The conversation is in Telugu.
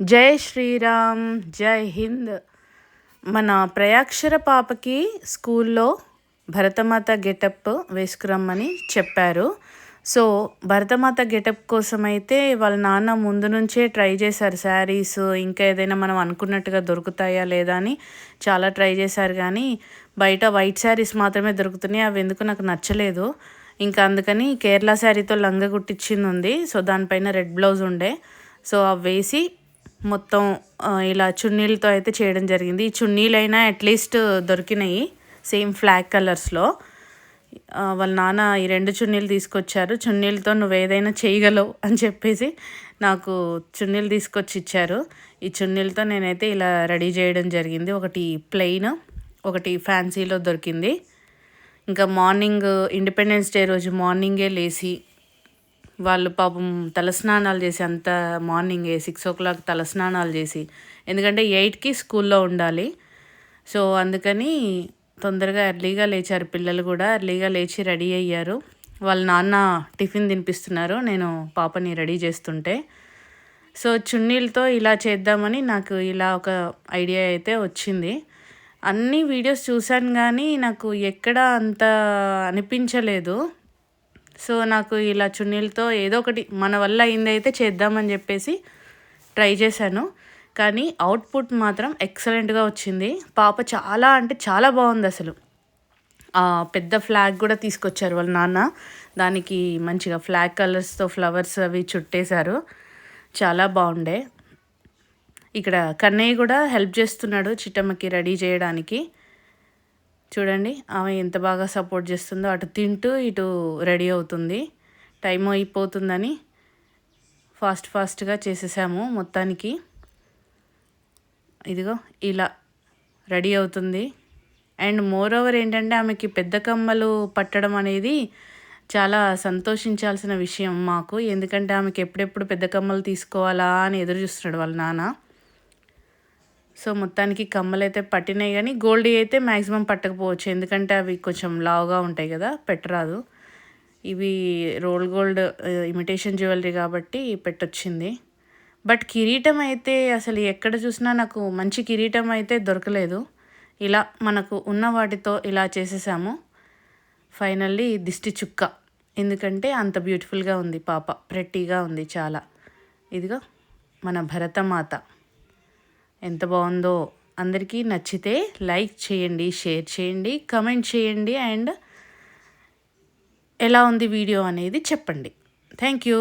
జై శ్రీరామ్, జై హింద్. మన ప్రయాక్షర పాపకి స్కూల్లో భరతమాత గెటప్ వేసుకురమ్మని చెప్పారు. సో భరతమాత గెటప్ కోసం అయితే వాళ్ళ నాన్న ముందు నుంచే ట్రై చేశారు. శారీస్ ఇంకా ఏదైనా మనం అనుకున్నట్టుగా దొరుకుతాయా లేదా అని చాలా ట్రై చేశారు, కానీ బయట వైట్ శారీస్ మాత్రమే దొరుకుతున్నాయి. అవి ఎందుకు నాకు నచ్చలేదు. ఇంకా అందుకని కేరళ శారీతో లంగా కుట్టించింది ఉంది. సో దానిపైన రెడ్ బ్లౌజ్ ఉండే, సో అవి వేసి మొత్తం ఇలా చున్నీలతో అయితే చేయడం జరిగింది. ఈ చున్నీలైనా అట్లీస్ట్ దొరికినాయి సేమ్ ఫ్లాగ్ కలర్స్లో. వాళ్ళ నాన్న ఈ 2 చున్నీలు తీసుకొచ్చారు. చున్నీలతో నువ్వు ఏదైనా చేయగలవు అని చెప్పేసి నాకు చున్నీలు తీసుకొచ్చి ఇచ్చారు. ఈ చున్నీలతో నేనైతే ఇలా రెడీ చేయడం జరిగింది. ఒకటి ప్లెయిన్, ఒకటి ఫ్యాన్సీలో దొరికింది. ఇంకా మార్నింగ్ ఇండిపెండెన్స్ డే రోజు మార్నింగే లేచి వాళ్ళు పాపం తలస్నానాలు చేసి, అంత మార్నింగే 6 o'clock తలస్నానాలు చేసి, ఎందుకంటే 8కి స్కూల్లో ఉండాలి. సో అందుకని తొందరగా ఎర్లీగా లేచారు. పిల్లలు కూడా ఎర్లీగా లేచి రెడీ అయ్యారు. వాళ్ళ నాన్న టిఫిన్ తినిపిస్తున్నారు నేను పాపని రెడీ చేస్తుంటే. సో చున్నీలతో ఇలా చేద్దామని నాకు ఇలా ఒక ఐడియా అయితే వచ్చింది. అన్ని వీడియోస్ చూశాను కానీ నాకు ఎక్కడ అంత అనిపించలేదు. సో నాకు ఇలా చున్నీలతో ఏదో ఒకటి మన వల్ల అయిందైతే చేద్దామని చెప్పేసి ట్రై చేశాను. కానీ అవుట్పుట్ మాత్రం ఎక్సలెంట్గా వచ్చింది. పాప చాలా అంటే చాలా బాగుంది అసలు. పెద్ద ఫ్లాగ్ కూడా తీసుకొచ్చారు వాళ్ళ నాన్న. దానికి మంచిగా ఫ్లాగ్ కలర్స్తో ఫ్లవర్స్ అవి చుట్టేశారు. చాలా బాగుండే. ఇక్కడ కన్నయ్య కూడా హెల్ప్ చేస్తున్నాడు చిట్టమ్మకి రెడీ చేయడానికి. చూడండి ఆమె ఎంత బాగా సపోర్ట్ చేస్తుందో. అటు తింటూ ఇటు రెడీ అవుతుంది. టైం అయిపోతుందని ఫాస్ట్గా చేసేసాము మొత్తానికి. ఇదిగో ఇలా రెడీ అవుతుంది. అండ్ మోర్ ఓవర్ ఏంటంటే ఆమెకి పెద్ద కమ్మలు పట్టడం అనేది చాలా సంతోషించాల్సిన విషయం మాకు. ఎందుకంటే ఆమెకి ఎప్పుడెప్పుడు పెద్ద కమ్మలు తీసుకోవాలా అని ఎదురు చూస్తున్నాడు వాళ్ళ నాన్న. సో మొత్తానికి కమ్మలు అయితే పట్టినాయి, కానీ గోల్డ్ అయితే మ్యాక్సిమం పట్టకపోవచ్చు, ఎందుకంటే అవి కొంచెం లావుగా ఉంటాయి కదా, పెట్టరాదు. ఇవి రోల్ గోల్డ్ ఇమిటేషన్ జ్యువెలరీ కాబట్టి పెట్టొచ్చింది. బట్ కిరీటం అయితే అసలు ఎక్కడ చూసినా నాకు మంచి కిరీటం అయితే దొరకలేదు. ఇలా మనకు ఉన్న వాటితో ఇలా చేసేసాము. ఫైనల్లీ దిష్టి చుక్క, ఎందుకంటే అంత బ్యూటిఫుల్గా ఉంది పాప, ప్రెట్టీగా ఉంది చాలా. ఇదిగో మన భరతమాత ఎంత బాగుందో. అందరికీ నచ్చితే లైక్ చేయండి, షేర్ చేయండి, కమెంట్ చేయండి, అండ్ ఎలా ఉంది వీడియో అనేది చెప్పండి. Thank you.